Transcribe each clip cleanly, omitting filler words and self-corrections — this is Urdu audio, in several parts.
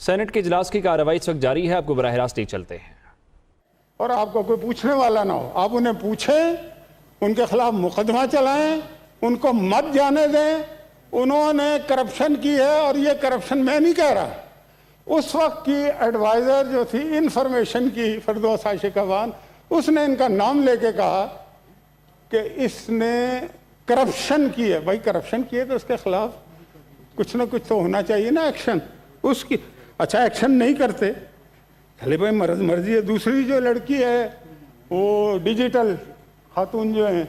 سینٹ کے اجلاس کی کارروائی اس وقت جاری ہے، آپ کو براہ راست لے چلتے ہیں۔ اور آپ کو کوئی پوچھنے والا نہ ہو، آپ انہیں پوچھیں، ان کے خلاف مقدمہ چلائیں، ان کو مت جانے دیں۔ انہوں نے کرپشن کی ہے، اور یہ کرپشن میں نہیں کہہ رہا، اس وقت کی ایڈوائزر جو تھی انفارمیشن کی فردوس عاشقہ بان، اس نے ان کا نام لے کے کہا کہ اس نے کرپشن کی ہے۔ بھائی کرپشن کی ہے تو اس کے خلاف کچھ نہ کچھ تو ہونا چاہیے نا، ایکشن اس کی۔ اچھا ایکشن نہیں کرتے، چلے بھائی مرضی ہے۔ دوسری جو لڑکی ہے وہ ڈیجیٹل خاتون جو ہیں،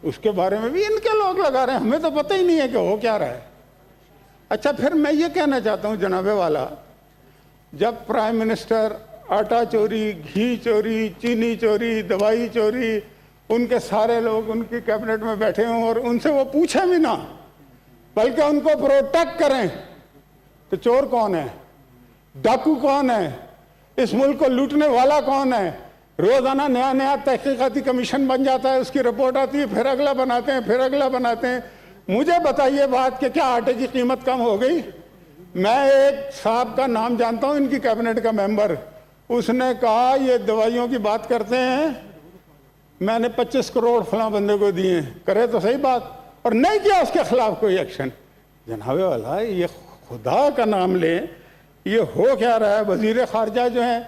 اس کے بارے میں بھی ان کے لوگ لگا رہے ہیں، ہمیں تو پتہ ہی نہیں ہے کہ ہو کیا رہا ہے۔ اچھا پھر میں یہ کہنا چاہتا ہوں جناب والا، جب پرائم منسٹر آٹا چوری، گھی چوری، چینی چوری، دوائی چوری، ان کے سارے لوگ ان کی کیبنٹ میں بیٹھے ہوں اور ان سے وہ پوچھیں بھی نہ بلکہ ان کو پروٹیکٹ کریں، تو چور کون ہے؟ ڈاکو کون ہے؟ اس ملک کو لوٹنے والا کون ہے؟ روزانہ نیا نیا تحقیقاتی کمیشن بن جاتا ہے، اس کی رپورٹ آتی ہے، پھر اگلا بناتے ہیں، پھر اگلا بناتے ہیں۔ مجھے بتائیے بات کہ کیا آٹے کی قیمت کم ہو گئی؟ میں ایک صاحب کا نام جانتا ہوں، ان کی کیبنٹ کا ممبر، اس نے کہا یہ دوائیوں کی بات کرتے ہیں، میں نے 25 کروڑ فلاں بندے کو دیے، کرے تو صحیح بات، اور نہیں کیا اس کے خلاف کوئی ایکشن۔ جناب والا یہ خدا کا نام لیں، یہ ہو کیا رہا ہے؟ وزیر خارجہ جو ہیں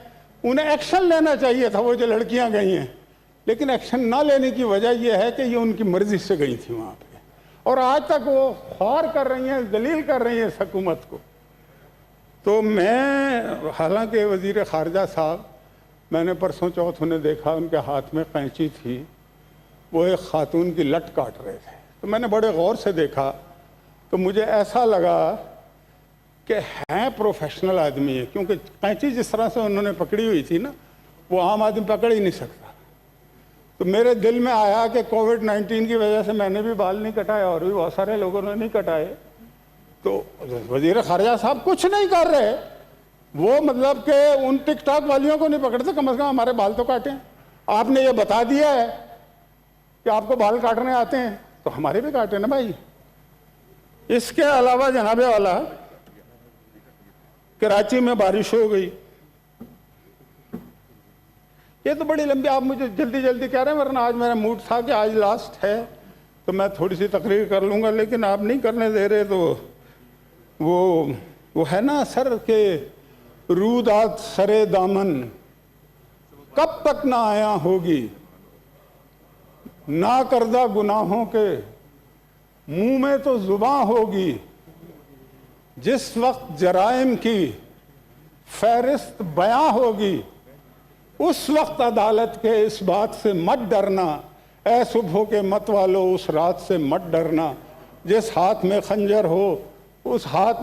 انہیں ایکشن لینا چاہیے تھا، وہ جو لڑکیاں گئی ہیں، لیکن ایکشن نہ لینے کی وجہ یہ ہے کہ یہ ان کی مرضی سے گئی تھی وہاں پہ، اور آج تک وہ خوار کر رہی ہیں، ذلیل کر رہی ہیں اس حکومت کو۔ تو میں حالانکہ وزیر خارجہ صاحب، میں نے پرسوں چوتھ انہیں دیکھا، ان کے ہاتھ میں قینچی تھی، وہ ایک خاتون کی لٹ کاٹ رہے تھے، تو میں نے بڑے غور سے دیکھا، تو مجھے ایسا لگا کہ ہیں پروفیشنل آدمی ہے، کیونکہ قینچی جس طرح سے انہوں نے پکڑی ہوئی تھی نا، وہ عام آدمی پکڑ ہی نہیں سکتا۔ تو میرے دل میں آیا کہ کووڈ-19 کی وجہ سے میں نے بھی بال نہیں کٹائے، اور بھی بہت سارے لوگوں نے نہیں کٹائے، تو وزیر خارجہ صاحب کچھ نہیں کر رہے، وہ مطلب کہ ان ٹک ٹاک والیوں کو نہیں پکڑتے، کم از کم ہمارے بال تو کاٹیں۔ آپ نے یہ بتا دیا ہے کہ آپ کو بال کاٹنے آتے ہیں، تو ہمارے بھی کاٹیں نا بھائی۔ اس کے علاوہ جناب والا، کراچی میں بارش ہو گئی، یہ تو بڑی لمبی، آپ مجھے جلدی جلدی کہہ رہے ہیں، ورنہ آج میرا موڈ تھا کہ آج لاسٹ ہے تو میں تھوڑی سی تقریر کر لوں گا، لیکن آپ نہیں کرنے دے رہے، تو وہ ہے نا سر کے رودات سرے دامن کب تک نہ آیا ہوگی، نہ کردہ گناہوں کے منہ میں تو زباں ہوگی، جس وقت جرائم کی فہرست بیاں ہوگی، اس وقت عدالت کے اس بات سے مت ڈرنا، اے صبح کے مت والو اس رات سے مت ڈرنا، جس ہاتھ میں خنجر ہو اس ہاتھ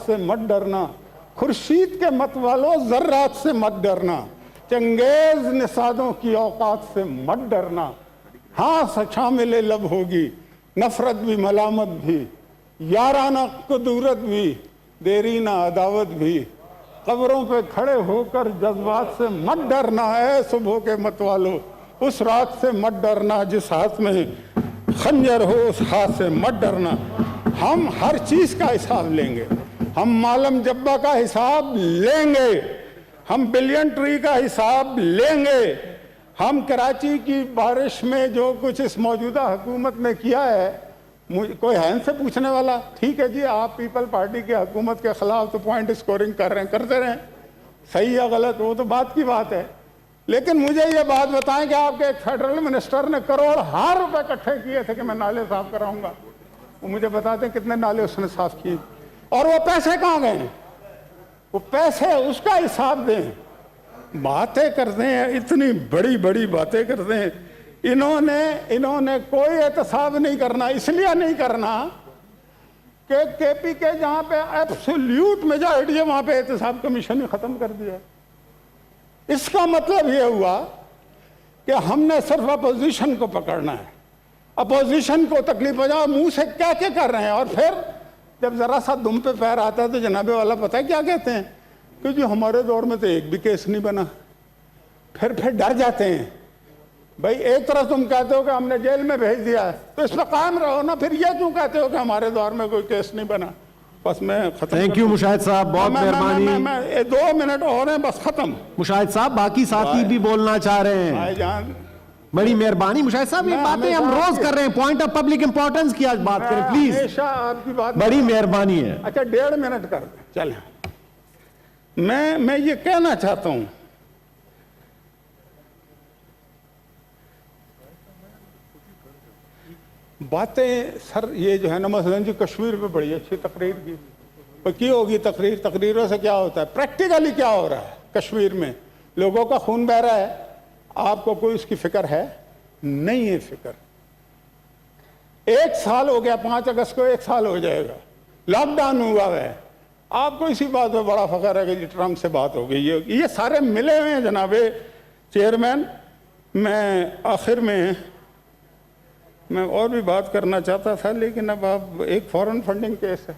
سے مت ڈرنا، خورشید کے مت والو ذرات سے مت ڈرنا، چنگیز نژادوں کی اوقات سے مت ڈرنا، ہاں شامل لب ہوگی نفرت بھی ملامت بھی، یارانہ قدورت بھی دیرینہ عداوت بھی، قبروں پہ کھڑے ہو کر جذبات سے مت ڈرنا، اے صبح کے مت والو اس رات سے مت ڈرنا، جس ہاتھ میں خنجر ہو اس ہاتھ سے مت ڈرنا۔ ہم ہر چیز کا حساب لیں گے، ہم معلم جبہ کا حساب لیں گے، ہم بلین ٹری کا حساب لیں گے، ہم کراچی کی بارش میں جو کچھ اس موجودہ حکومت نے کیا ہے، کوئی ہے ان سے پوچھنے والا؟ ٹھیک ہے جی، آپ پیپل پارٹی کی حکومت کے خلاف تو پوائنٹ اسکورنگ کر رہے ہیں، کرتے رہیں، صحیح یا غلط وہ تو بات کی بات ہے، لیکن مجھے یہ بات بتائیں کہ آپ کے ایک فیڈرل منسٹر نے کروڑ روپے اکٹھے کیے تھے کہ میں نالے صاف کراؤں گا، وہ مجھے بتا دیں کتنے نالے اس نے صاف کیے، اور وہ پیسے کہاں گئے؟ وہ پیسے اس کا حساب دیں۔ باتیں کرتے ہیں، اتنی بڑی بڑی باتیں کرتے ہیں، انہوں نے کوئی احتساب نہیں کرنا، اس لیے نہیں کرنا کہ کے پی کے جہاں پہ ایبسولوٹ میجارٹی ہے وہاں پہ احتساب کمیشن ہی ختم کر دیا۔ اس کا مطلب یہ ہوا کہ ہم نے صرف اپوزیشن کو پکڑنا ہے، اپوزیشن کو تکلیف پہنچا، منہ سے کیا کیا کر رہے ہیں، اور پھر جب ذرا سا دم پہ پیر آتا ہے تو جناب والا پتہ ہے کیا کہتے ہیں کہ جی ہمارے دور میں تو ایک بھی کیس نہیں بنا، پھر ڈر جاتے ہیں۔ بھائی ایک طرف تم کہتے ہو کہ ہم نے جیل میں بھیج دیا ہے، تو اس پہ قائم رہو نا، پھر یہ کیوں کہتے ہو کہ ہمارے دور میں کوئی کیس نہیں بنا؟ بس میں ختم. تھینک یو مشاہد صاحب, بہت مہربانی. میں 2 منٹ اور ہیں, بس ختم. مشاہد صاحب باقی ساتھی بھی بولنا چاہ رہے ہیں. بھائی جان بڑی مہربانی مشاہد صاحب, یہ باتیں ہم روز کر رہے ہیں, پوائنٹ آف پبلک امپورٹنس کی آج بات کریں پلیز. ہمیشہ آپ کی بات بڑی مہربانی ہے. اچھا 1.5 منٹ کر دیں, چلیں. میں یہ کہنا چاہتا ہوں, باتیں سر یہ جو ہے نا, مثلا جی کشمیر پہ بڑی اچھی تقریر کی ہوگی. تقریروں سے کیا ہوتا ہے, پریکٹیکلی کیا ہو رہا ہے کشمیر میں؟ لوگوں کا خون بہ رہا ہے. آپ کو کوئی اس کی فکر ہے؟ نہیں ہے فکر. 1 سال ہو گیا, 5 اگست کو 1 سال ہو جائے گا, لاک ڈاؤن ہوا ہے. آپ کو اسی بات پہ بڑا فخر ہے کہ جی ٹرمپ سے بات ہو گئی. یہ سارے ملے ہوئے ہیں جناب چیئرمین. میں آخر میں اور بھی بات کرنا چاہتا تھا, لیکن اب آپ ایک فورن فنڈنگ کیس ہے.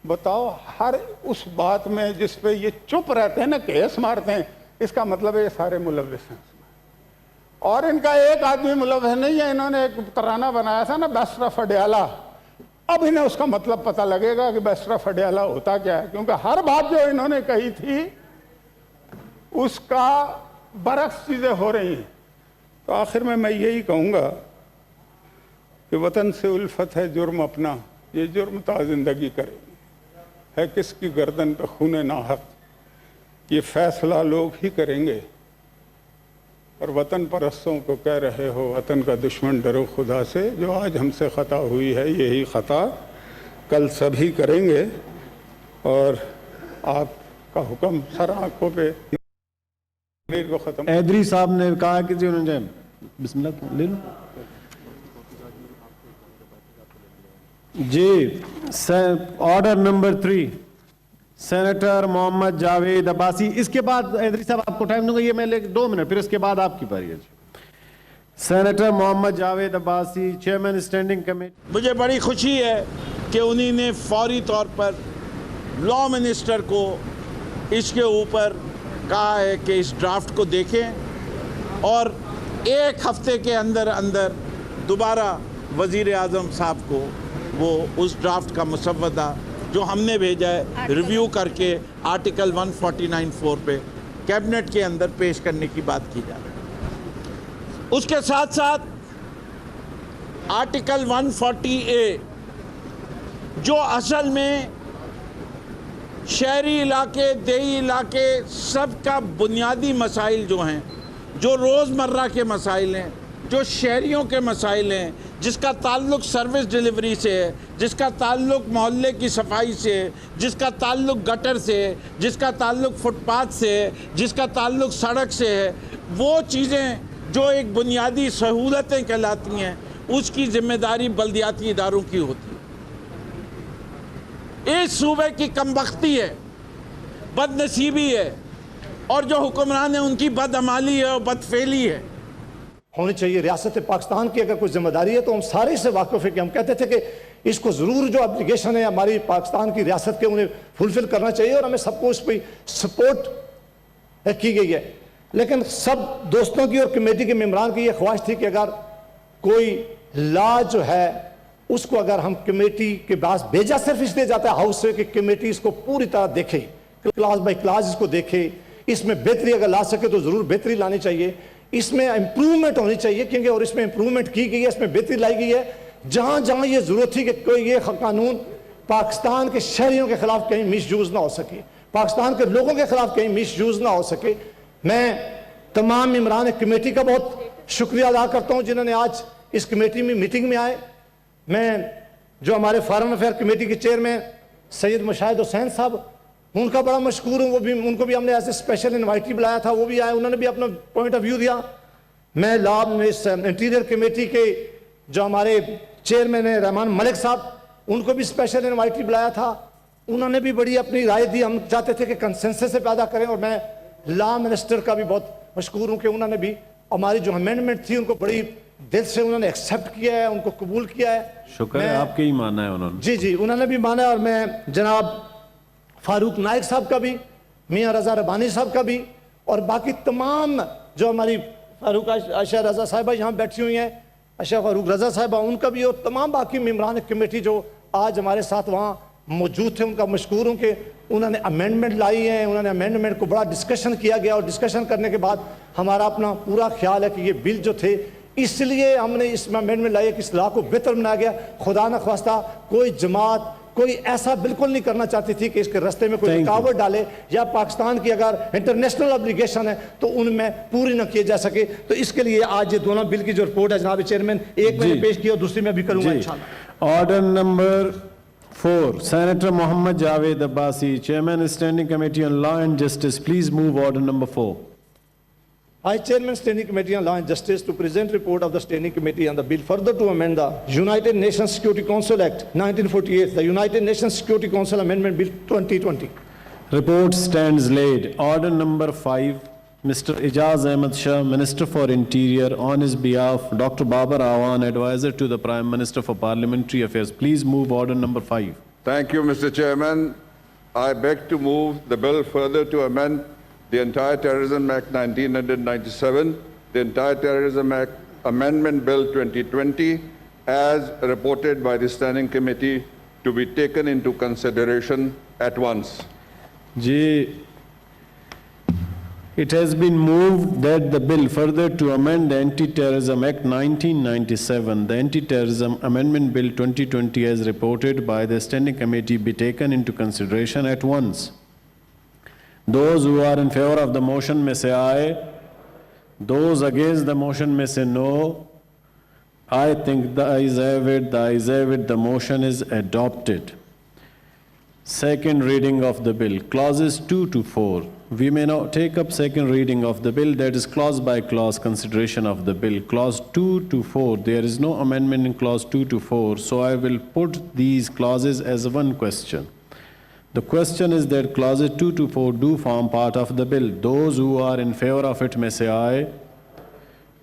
بتاؤ, ہر اس بات میں جس پہ یہ چپ رہتے ہیں نا, کیس مارتے ہیں, اس کا مطلب ہے یہ سارے ملوث ہیں. اور ان کا ایک آدمی ملوث نہیں ہے. انہوں نے ایک ترانہ بنایا تھا نا, بیسٹ آف اڈیالہ. اب انہیں اس کا مطلب پتہ لگے گا کہ بیسٹ آف اڈیالہ ہوتا کیا ہے, کیونکہ ہر بات جو انہوں نے کہی تھی اس کا برعکس چیزیں ہو رہی ہیں. تو آخر میں یہی کہوں گا کہ وطن سے الفت ہے جرم اپنا, یہ جرم تا زندگی کرے ہے کس کی گردن پہ خون ناحق, یہ فیصلہ لوگ ہی کریں گے. اور وطن پرستوں کو کہہ رہے ہو وطن کا دشمن ڈرو خدا سے, جو آج ہم سے خطا ہوئی ہے یہی خطا کل سبھی کریں گے. اور آپ کا حکم سر آنکھوں پہ کو ختم. ایدری صاحب نے کہا کہ جی انہوں نے بسم اللہ لے لو جی. Order number 3 senator Muhammad Javed Abbasi. اس کے بعد ایدری صاحب آپ کو ٹائم دوں گا, یہ میں لے 2 منٹ, پھر اس کے بعد آپ کی باری ہے. Senator Muhammad Javed Abbasi, chairman standing committee. مجھے بڑی خوشی ہے کہ انہی نے فوری طور پر لا منسٹر کو اس کے اوپر کہا ہے کہ اس ڈرافٹ کو دیکھیں اور 1 ہفتے کے اندر دوبارہ وزیر اعظم صاحب کو وہ اس ڈرافٹ کا مسودہ جو ہم نے بھیجا ہے ریویو کر کے آرٹیکل 149(4) پہ کیبنٹ کے اندر پیش کرنے کی بات کی جا رہی ہے. اس کے ساتھ ساتھ آرٹیکل 140(a) جو اصل میں شہری علاقے, دیہی علاقے, سب کا بنیادی مسائل جو ہیں, جو روزمرہ کے مسائل ہیں, جو شہریوں کے مسائل ہیں, جس کا تعلق سروس ڈیلیوری سے ہے, جس کا تعلق محلے کی صفائی سے ہے, جس کا تعلق گٹر سے ہے, جس کا تعلق فٹ پاتھ سے ہے, جس کا تعلق سڑک سے ہے, وہ چیزیں جو ایک بنیادی سہولتیں کہلاتی ہیں, اس کی ذمہ داری بلدیاتی اداروں کی ہوتی ہے. اس صوبے کی کمبختی ہے, بد نصیبی ہے, اور جو حکمران ہیں ان کی بدعمالی ہے اور بدفعلی ہے. ہونی چاہیے. ریاست پاکستان کی اگر کوئی ذمہ داری ہے تو ہم سارے سے واقف ہیں کہ ہم کہتے تھے کہ اس کو ضرور جو اپلیکیشن ہے ہماری پاکستان کی ریاست کے انہیں فلفل کرنا چاہیے, اور ہمیں سب کو اس پہ سپورٹ کی گئی ہے. لیکن سب دوستوں کی اور کمیٹی کے ممبران کی یہ خواہش تھی کہ اگر کوئی لا جو ہے اس کو اگر ہم کمیٹی کے پاس بھیجا صرف اس لیے جاتا ہے ہاؤس سے کہ کمیٹی اس کو پوری طرح دیکھے, کلاس بائی کلاس اس کو دیکھے, اس میں بہتری اگر لا سکے تو ضرور بہتری لانی چاہیے, اس میں امپرومنٹ ہونی چاہیے, کیونکہ اور اس میں امپرومنٹ کی گئی ہے, اس میں بہتری لائی گئی ہے. جہاں جہاں یہ ضرورت تھی کہ کوئی یہ قانون پاکستان کے شہریوں کے خلاف کہیں مس یوز نہ ہو سکے, پاکستان کے لوگوں کے خلاف کہیں مس یوز نہ ہو سکے. میں تمام ممبران کمیٹی کا بہت شکریہ ادا کرتا ہوں جنہوں نے آج اس کمیٹی میں میٹنگ میں آئے. میں جو ہمارے فارن افیئر کمیٹی کے چیئرمین سید مشاہد حسین صاحب, ان کا بڑا مشکور ہوں. ان کو بھی ہم نے ایز اے اسپیشل انوائٹی بلایا تھا, وہ بھی آئے, انہوں نے بھی اپنا پوائنٹ آف ویو دیا. میں انٹیریئر کمیٹی کے جو ہمارے چیئرمین ہیں رحمان ملک صاحب, ان کو بھی اسپیشل انوائٹی بلایا تھا, انہوں نے بھی بڑی اپنی رائے دی. ہم چاہتے تھے کہ کنسنسس سے پیدا کریں, اور میں لا منسٹر کا بھی بہت مشکور ہوں کہ انہوں نے بھی ہماری جو امینڈمنٹ تھی ان کو بڑی دل سے انہوں نے ایکسیپٹ کیا ہے, ان کو قبول کیا ہے. شکر ہے آپ کے ہی مانا ہے انہوں نے. جی انہوں نے بھی مانا ہے. اور میں جناب فاروق نائک صاحب کا بھی, میاں رضا ربانی صاحب کا بھی, اور باقی تمام جو ہماری فاروق عائشہ رضا صاحبہ یہاں بیٹھی ہوئی ہیں, عائشہ فاروق رضا صاحبہ, ان کا بھی, اور تمام باقی ممبران کمیٹی جو آج ہمارے ساتھ وہاں موجود تھے ان کا مشکور ہوں کہ انہوں نے امینڈمنٹ لائی ہیں, انہوں نے امینڈمنٹ کو بڑا ڈسکشن کیا گیا, اور ڈسکشن کرنے کے بعد ہمارا اپنا پورا خیال ہے کہ یہ بل جو تھے اس لیے ہم نے اس میں امینڈمنٹ لائی ہے کہ اصلاح کو بہتر بنایا گیا. خدا نہ خواستہ کوئی جماعت کوئی ایسا بالکل نہیں کرنا چاہتی تھی کہ اس کے رستے میں کوئی رکاوٹ ڈالے, یا پاکستان کی اگر انٹرنیشنل ابلیگیشن ہے تو ان میں پوری نہ کیے جا سکے. تو اس کے لیے آج یہ دونوں بل کی جو رپورٹ ہے جناب چیئرمین, ایک میں نے پیش کی اور دوسری میں بھی کروں گا انشاءاللہ. Order number 4, Senator Mohammad Javed Abbasi, Chairman Standing Committee on Law and Justice. Please move order number 4. I, Chairman Standing Committee on Law and Justice, to present report of the Standing Committee on the bill further to amend the United Nations Security Council Act 1948, the United Nations Security Council Amendment Bill 2020. Report stands laid. Order number 5, Mr. Ijaz Ahmed Shah, Minister for Interior, on his behalf, Dr. Babar Awan, Advisor to the Prime Minister for Parliamentary Affairs. Please move order number 5. Thank you, Mr. Chairman. I beg to move the bill further to amend the entire Terrorism Act 1997, the entire Terrorism Act Amendment Bill 2020, as reported by the Standing Committee, to be taken into consideration at once. It has been moved that the bill further to amend the Anti-Terrorism Act 1997, the Anti-Terrorism Amendment Bill 2020, as reported by the Standing Committee, be taken into consideration at once. Those who are in favor of the motion may say aye. Those against the motion may say no. I think the ayes have it, the ayes have it, the motion is adopted. Second reading of the bill, clauses 2 to 4. We may now take up second reading of the bill, that is clause by clause consideration of the bill. Clause 2 to 4, there is no amendment in clause 2 to 4, so I will put these clauses as one question. The question is that clauses 2 to 4 do form part of the bill. Those who are in favor of it may say aye.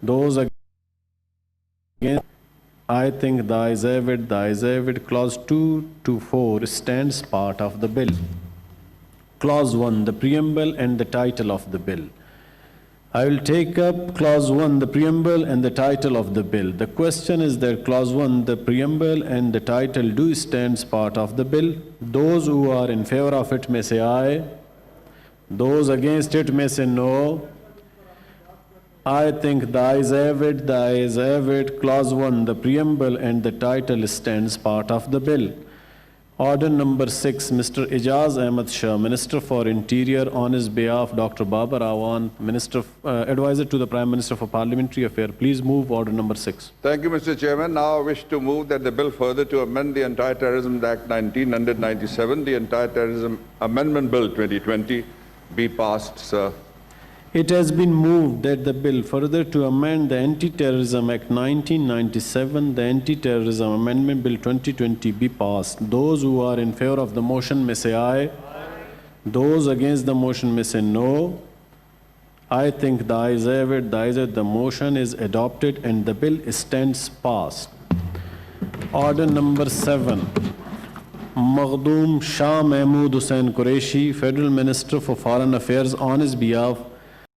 Those against, I think the ayes have it, the ayes have it. Clause 2 to 4 stands part of the bill. Clause 1, the preamble and the title of the bill. I will take up clause 1, the preamble and the title of the bill. The question is that clause 1, the preamble and the title do stand part of the bill. Those who are in favor of it may say aye. Those against it may say no. I think the ayes have it, the ayes have it. Clause 1, the preamble and the title stands part of the bill. Order number 6, Mr. Ijaz Ahmed Shah, Minister for Interior, on his behalf, Dr. Babar Awan, Advisor to the Prime Minister for Parliamentary Affairs. Please move order number 6. Thank you, Mr. Chairman. Now I wish to move that the bill further to amend the entire Terrorism Act 1997, the entire Terrorism Amendment Bill 2020, be passed, sir. It has been moved that the bill further to amend the Anti-Terrorism Act 1997, the Anti-Terrorism Amendment Bill 2020 be passed. Those who are in favor of the motion may say aye. Those against the motion may say no. I think the ayes have it, the ayes have it, the motion is adopted and the bill stands passed. Order number 7. Makhdoom Shah Mahmood Hussain Qureshi, Federal Minister for Foreign Affairs, on his behalf,